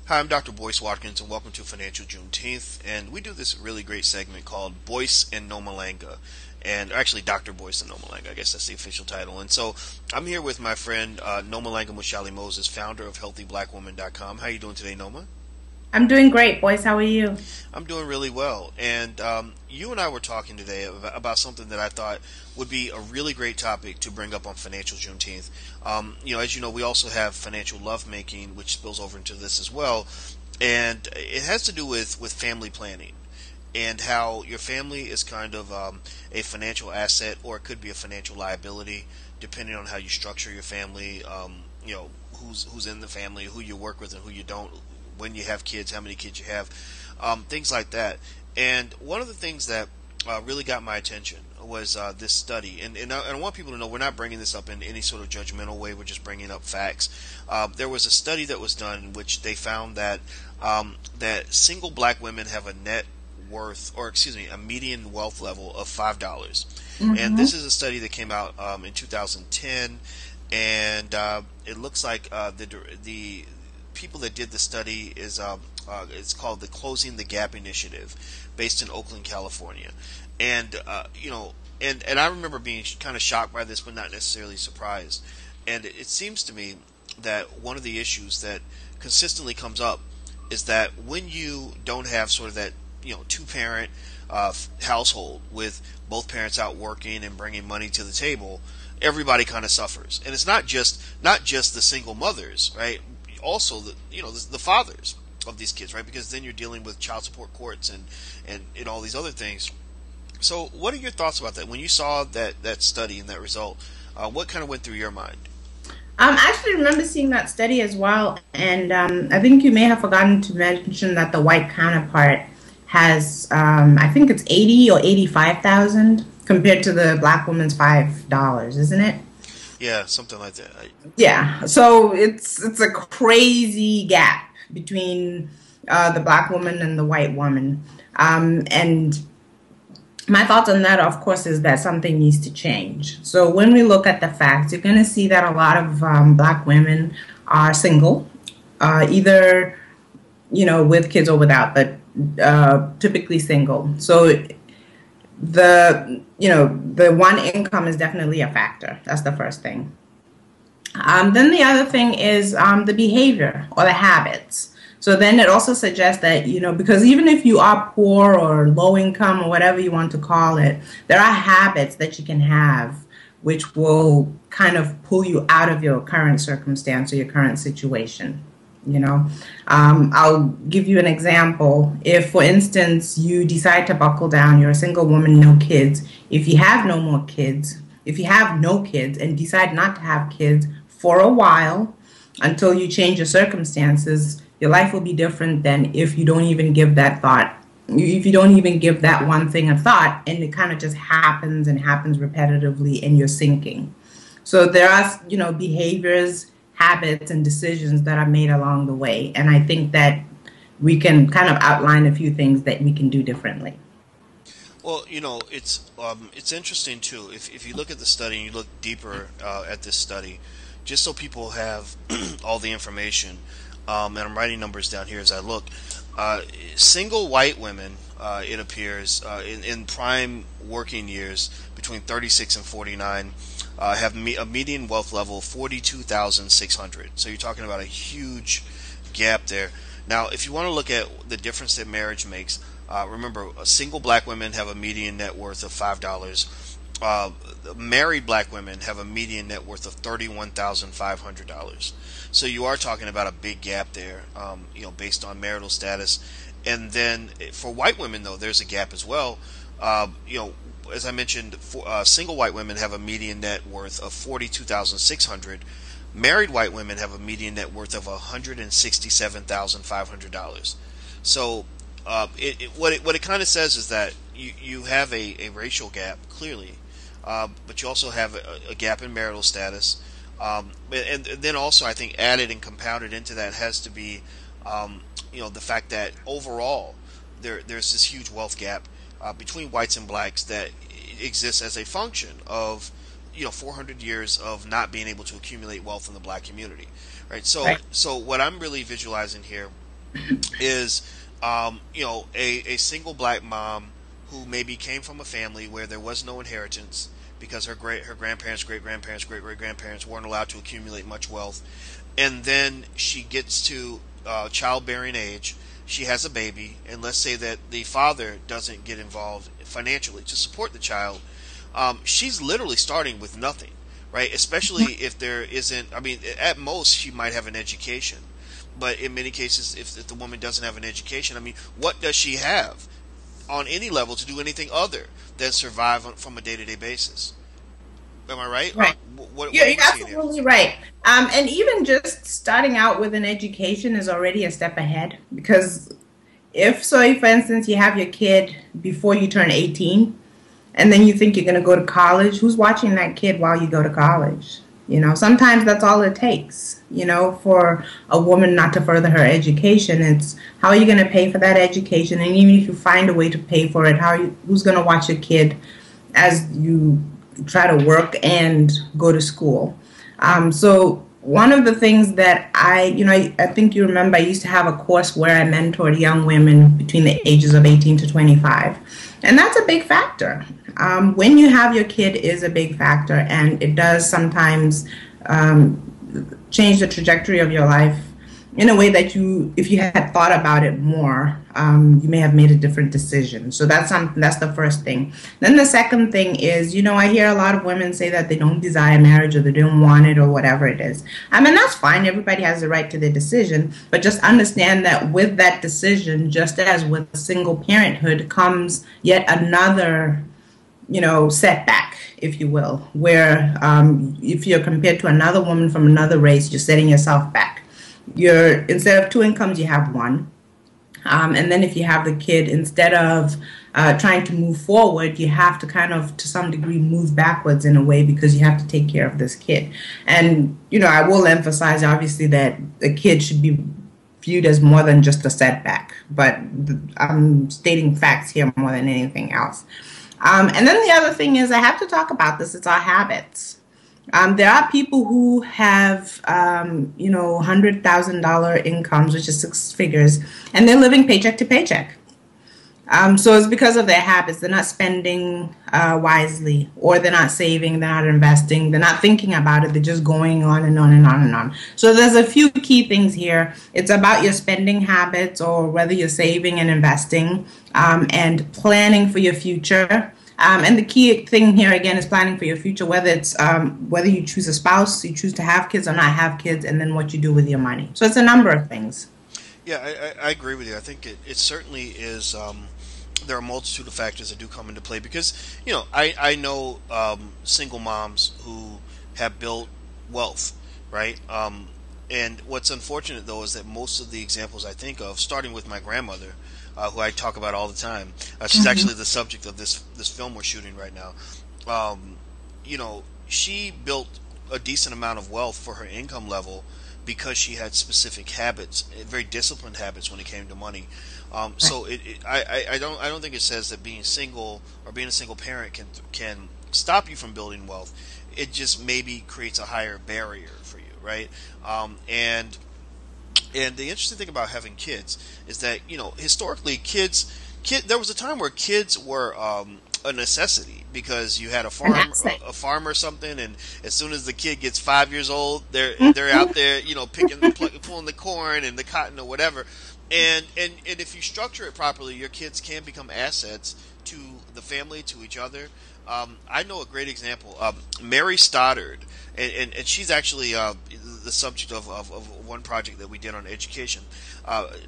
Hi, I'm Dr. Boyce Watkins, and welcome to Financial Juneteenth. And we do this really great segment called Boyce and Nomalanga. And actually, Dr. Boyce and Nomalanga, I guess that's the official title. And so I'm here with my friend Nomalanga Mushali Moses, founder of HealthyBlackWoman.com. How are you doing today, Noma? I'm doing great, boys. How are you? I'm doing really well. And you and I were talking today about something that I thought would be a really great topic to bring up on Financial Juneteenth. As you know, we also have financial lovemaking, which spills over into this as well. And it has to do with family planning and how your family is kind of a financial asset, or it could be a financial liability, depending on how you structure your family. Who's in the family, who you work with, and who you don't. When you have kids, how many kids you have, things like that. And one of the things that really got my attention was this study. And I want people to know we're not bringing this up in any sort of judgmental way. We're just bringing up facts. There was a study that was done in which they found that that single black women have a net worth, or excuse me, a median wealth level of $5. And this is a study that came out in 2010, and it looks like the people that did the study is it's called the Closing the Gap Initiative, based in Oakland, California. And and I remember being kind of shocked by this, but not necessarily surprised. And it seems to me that one of the issues that consistently comes up is that when you don't have sort of that two-parent household with both parents out working and bringing money to the table, everybody kind of suffers. And it's not just the single mothers, right? Also the fathers of these kids, right? Because then you're dealing with child support courts and all these other things. So what are your thoughts about that? When you saw that study and that result, what kind of went through your mind? I actually remember seeing that study as well, and I think you may have forgotten to mention that the white counterpart has, I think it's 80 or 85,000 compared to the black woman's $5, isn't it? Yeah, something like that. Yeah, so it's a crazy gap between the black woman and the white woman, and my thoughts on that, of course, is that something needs to change. So when we look at the facts, you're going to see that a lot of black women are single, either with kids or without, but typically single. So the one income is definitely a factor. That's the first thing. Then the other thing is the behavior or the habits. So then it also suggests that, because even if you are poor or low income or whatever you want to call it, there are habits that you can have which will kind of pull you out of your current circumstance or your current situation. I'll give you an example. If, for instance, you decide to buckle down, you're a single woman, no kids. If you have no more kids, if you have no kids and decide not to have kids for a while until you change your circumstances, your life will be different than if you don't even give that thought. If you don't even give that one thing a thought, and it kind of just happens and happens repetitively, and you're sinking. So there are, behaviors, habits, and decisions that are made along the way. And I think that we can kind of outline a few things that we can do differently. Well, it's interesting too. If you look at the study and you look deeper at this study, just so people have all the information, and I'm writing numbers down here as I look. Single white women, it appears, in prime working years between 36 and 49, have a median wealth level of 42,600. So you're talking about a huge gap there. Now, if you want to look at the difference that marriage makes, remember, single black women have a median net worth of $5. Married black women have a median net worth of $31,500. So you are talking about a big gap there, based on marital status. And then for white women, though, there's a gap as well. As I mentioned, single white women have a median net worth of $42,600. Married white women have a median net worth of $167,500. So what it kind of says is that you have a racial gap, clearly, but you also have a gap in marital status. And then also, I think added and compounded into that has to be, the fact that overall there's this huge wealth gap between whites and blacks that exists as a function of 400 years of not being able to accumulate wealth in the black community, right? So Right. so what I'm really visualizing here is, a single black mom who maybe came from a family where there was no inheritance because her grandparents, great grandparents, great great grandparents weren't allowed to accumulate much wealth, and then she gets to childbearing age. She has a baby, and let's say that the father doesn't get involved financially to support the child. She's literally starting with nothing, right? Especially if there isn't, I mean, at most she might have an education. But in many cases, if the woman doesn't have an education, I mean, what does she have on any level to do anything other than survive from a day-to-day basis? Am I right? Right. What are You're we seeing here? absolutely right. And even just starting out with an education is already a step ahead because if, so, for instance, you have your kid before you turn 18, and then you think you're going to go to college, who's watching that kid while you go to college? Sometimes that's all it takes, for a woman not to further her education. It's how are you going to pay for that education? And even if you find a way to pay for it, who's going to watch your kid as you try to work and go to school? So one of the things that I think you remember, I used to have a course where I mentored young women between the ages of 18 to 25. And that's a big factor. When you have your kid is a big factor, and it does sometimes change the trajectory of your life in a way that if you had thought about it more, you may have made a different decision. So that's the first thing. Then the second thing is, I hear a lot of women say that they don't desire marriage or they don't want it or whatever it is. I mean, that's fine. Everybody has the right to their decision, but just understand that with that decision, just as with single parenthood, comes yet another setback, if you will, where if you're compared to another woman from another race, you're setting yourself back. Instead of two incomes, you have one. And then if you have the kid, instead of trying to move forward, you have to kind of, to some degree, move backwards in a way because you have to take care of this kid. And, I will emphasize, obviously, that the kid should be viewed as more than just a setback. But I'm stating facts here more than anything else. And then the other thing is, I have to talk about this, it's our habits. There are people who have, $100,000 incomes, which is six figures, and they're living paycheck to paycheck. So it's because of their habits. They're not spending wisely, or they're not saving, they're not investing, they're not thinking about it, they're just going on and on and on and on. So there's a few key things here. It's about your spending habits, or whether you're saving and investing, and planning for your future. And the key thing here, again, is planning for your future, whether it's whether you choose a spouse, you choose to have kids or not have kids, and then what you do with your money. So it's a number of things. Yeah, I agree with you. I think it certainly is. There are a multitude of factors that do come into play because, I know single moms who have built wealth, right? And what's unfortunate, though, is that most of the examples I think of, starting with my grandmother, who I talk about all the time, she's actually the subject of this film we're shooting right now. She built a decent amount of wealth for her income level because she had specific habits, very disciplined habits when it came to money. So I don't think it says that being single or being a single parent can stop you from building wealth. It just maybe creates a higher barrier for you, right? And the interesting thing about having kids is that, historically there was a time where kids were a necessity because you had a farm or something, and as soon as the kid gets 5 years old, they're out there, pulling the corn and the cotton or whatever. And if you structure it properly, your kids can become assets to the family, to each other. I know a great example, Mary Stoddard, and she's actually the subject of one project that we did on education.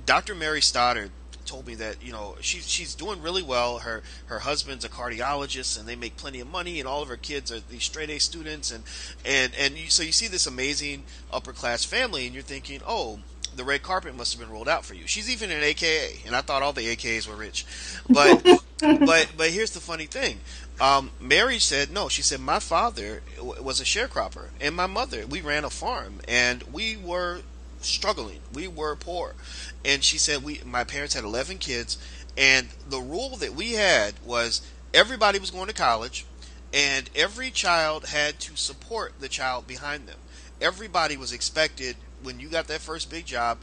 Dr. Mary Stoddard told me that she's doing really well. Her husband's a cardiologist, and they make plenty of money, and all of her kids are these straight A students, so you see this amazing upper class family, and you're thinking, oh, the red carpet must have been rolled out for you. She's even an AKA, and I thought all the AKAs were rich, but but here's the funny thing. Mary said no. She said my father was a sharecropper, and my mother, we ran a farm, and we were struggling. We were poor, and she said my parents had 11 kids, and the rule that we had was everybody was going to college, and every child had to support the child behind them. Everybody was expected when you got that first big job,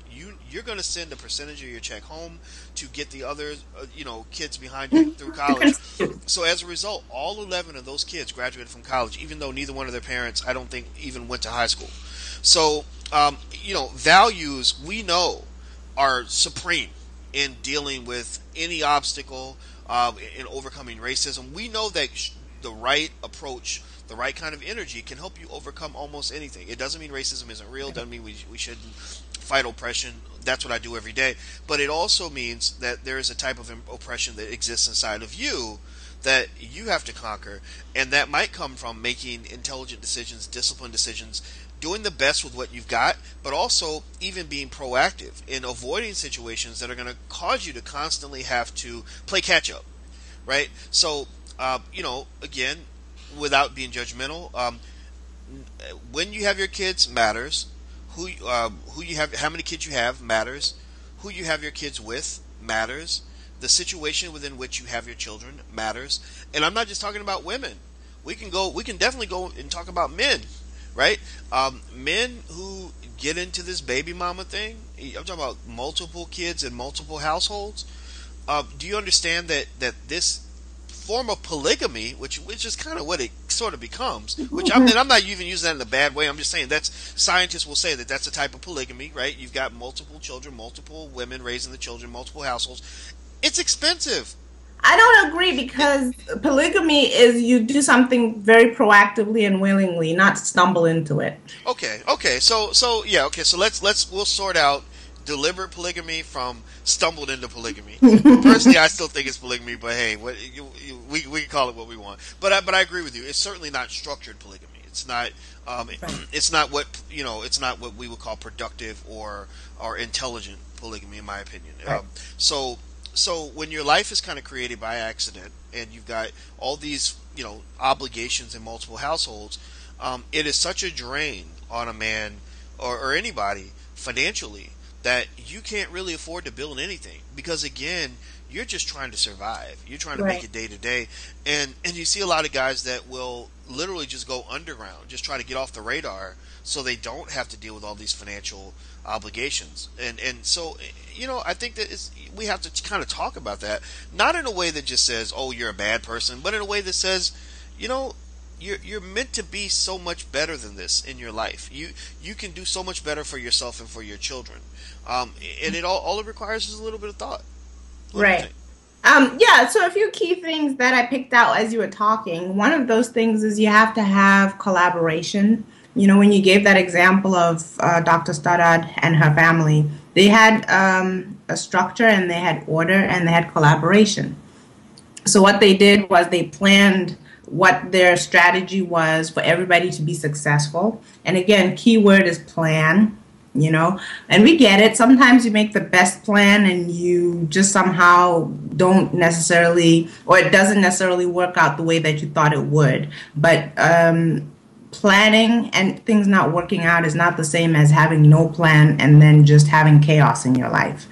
you're going to send a percentage of your check home to get the other kids behind you through college. So as a result, all 11 of those kids graduated from college, even though neither one of their parents, I don't think, even went to high school. So values, we know, are supreme in dealing with any obstacle, in overcoming racism. We know that the right approach, the right kind of energy can help you overcome almost anything. It doesn't mean racism isn't real. It doesn't mean we shouldn't fight oppression. That's what I do every day. But it also means that there is a type of oppression that exists inside of you that you have to conquer, and that might come from making intelligent decisions, disciplined decisions, doing the best with what you've got, but also even being proactive in avoiding situations that are going to cause you to constantly have to play catch up, right? So, again, without being judgmental, when you have your kids matters. Who you have, how many kids you have matters. Who you have your kids with matters. The situation within which you have your children matters. And I'm not just talking about women. We can definitely go and talk about men, right? Men who get into this baby mama thing. I'm talking about multiple kids in multiple households. Do you understand that this form of polygamy, which is kind of what it sort of becomes, and I'm not even using that in a bad way. I'm just saying scientists will say that that's a type of polygamy, right? You've got multiple children, multiple women raising the children, multiple households. It's expensive. I don't agree, because polygamy is you do something very proactively and willingly, not stumble into it. Okay. So we'll sort out deliberate polygamy from stumbled into polygamy. Personally, I still think it's polygamy, but hey, we can call it what we want. But I agree with you. It's certainly not structured polygamy. It's not. It's not what It's not what we would call productive or intelligent polygamy, in my opinion. Right. So when your life is kind of created by accident, and you've got all these obligations in multiple households, it is such a drain on a man or anybody financially that you can't really afford to build anything, because again, you're just trying to survive. You're trying to make it day to day, and you see a lot of guys that will literally just go underground, just try to get off the radar, so they don't have to deal with all these financial obligations. And so I think that we have to kind of talk about that, not in a way that just says, "Oh, you're a bad person," but in a way that says, you're meant to be so much better than this in your life. You can do so much better for yourself and for your children. And all it requires is a little bit of thought. Right. So a few key things that I picked out as you were talking. One of those things is you have to have collaboration. When you gave that example of Dr. Stoddard and her family, they had a structure, and they had order, and they had collaboration. So what they did was they planned what their strategy was for everybody to be successful. And again, key word is plan. And we get it. Sometimes you make the best plan and you just somehow don't necessarily, or it doesn't necessarily work out the way that you thought it would. But planning and things not working out is not the same as having no plan and then just having chaos in your life.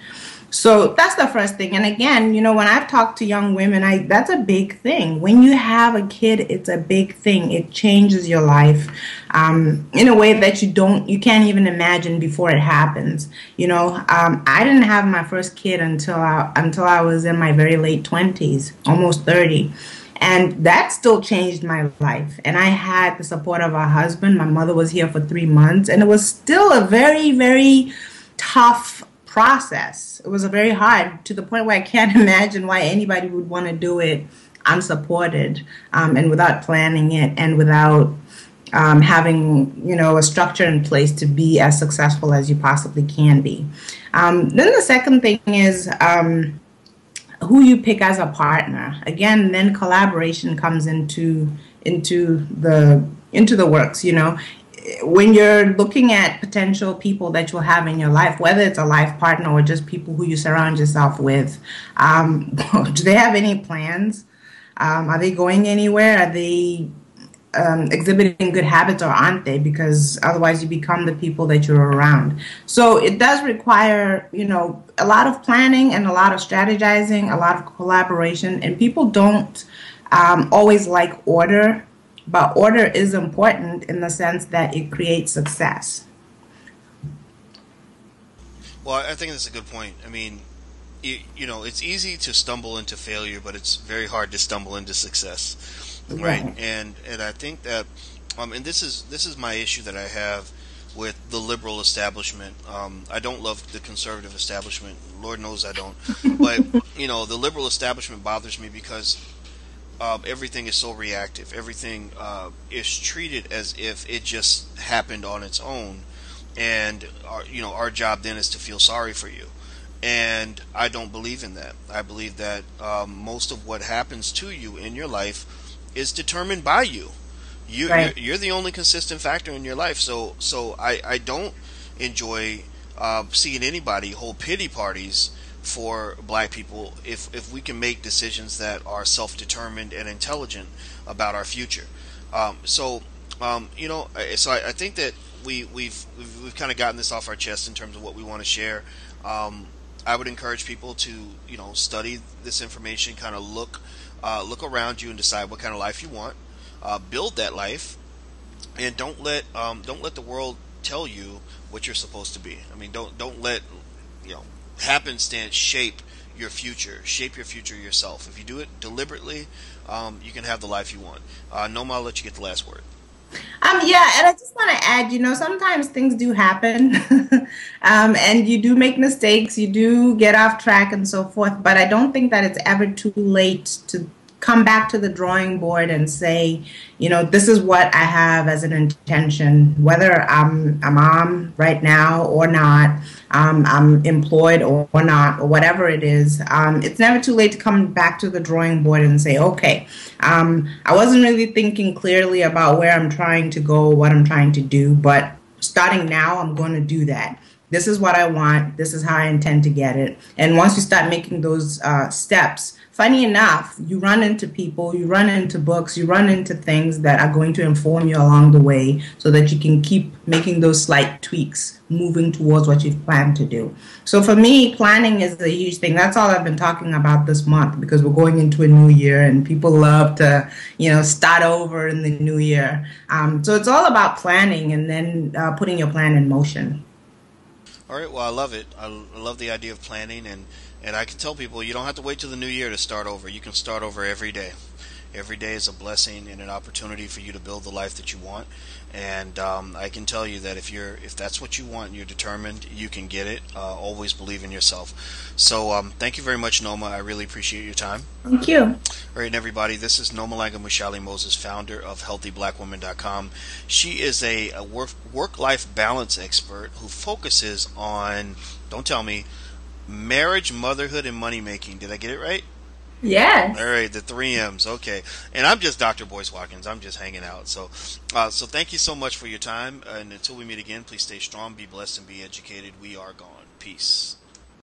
So that's the first thing. And again, when I've talked to young women, that's a big thing. When you have a kid, it's a big thing. It changes your life in a way that you can't even imagine before it happens. I didn't have my first kid until I was in my very late 20s, almost 30. And that still changed my life. And I had the support of a husband. My mother was here for 3 months. And it was still a very, very tough process. It was very hard, to the point where I can't imagine why anybody would want to do it unsupported, and without planning it, and without having a structure in place to be as successful as you possibly can be. Then the second thing is who you pick as a partner. Again, then collaboration comes into the works. When you're looking at potential people that you'll have in your life, whether it's a life partner or just people who you surround yourself with, do they have any plans? Are they going anywhere? Are they exhibiting good habits, or aren't they? Because otherwise you become the people that you're around. So it does require, a lot of planning and a lot of strategizing, a lot of collaboration, and people don't always like order. But order is important in the sense that it creates success. Well, I think that's a good point. I mean, it's easy to stumble into failure, but it's very hard to stumble into success, right? Right. And I think that, and this is my issue that I have with the liberal establishment. I don't love the conservative establishment. Lord knows I don't. But the liberal establishment bothers me because everything is so reactive. Everything is treated as if it just happened on its own, and our job then is to feel sorry for you. And I don't believe in that. I believe that most of what happens to you in your life is determined by you. Right. You're the only consistent factor in your life. So I don't enjoy seeing anybody hold pity parties for black people if we can make decisions that are self-determined and intelligent about our future. So I think that we've kind of gotten this off our chest in terms of what we want to share. Um, I would encourage people to study this information, kind of look around you and decide what kind of life you want. Build that life, and don't let the world tell you what you're supposed to be. I mean, don't let you know happenstance shape your future yourself. If you do it deliberately, you can have the life you want. Noma, I'll let you get the last word. Yeah, and I just want to add, sometimes things do happen, and you do make mistakes, you do get off track and so forth, but I don't think that it's ever too late to come back to the drawing board and say, this is what I have as an intention, whether I'm a mom right now or not, I'm employed or not, or whatever it is. It's never too late to come back to the drawing board and say, okay, I wasn't really thinking clearly about where I'm trying to go, what I'm trying to do, but starting now, I'm going to do that. This is what I want. This is how I intend to get it. And once you start making those steps, funny enough, you run into people, you run into books, you run into things that are going to inform you along the way so that you can keep making those slight tweaks, moving towards what you've planned to do. So for me, planning is a huge thing. That's all I've been talking about this month because we're going into a new year and people love to, start over in the new year. So it's all about planning and then putting your plan in motion. All right. Well, I love it. I love the idea of planning, and I can tell people you don't have to wait till the new year to start over. You can start over every day. Every day is a blessing and an opportunity for you to build the life that you want. And I can tell you that if that's what you want and you're determined, you can get it. Always believe in yourself. So thank you very much, Noma. I really appreciate your time. Thank you. All right, and everybody, this is Noma Langa Mushali Moses, founder of HealthyBlackWoman.com. She is a work-life balance expert who focuses on, don't tell me, marriage, motherhood, and money making. Did I get it right? All Yes. right, the three M's. Okay, and I'm just Dr. Boyce Watkins. I'm just hanging out. So thank you so much for your time. And until we meet again, please stay strong, be blessed, and be educated. We are gone. Peace.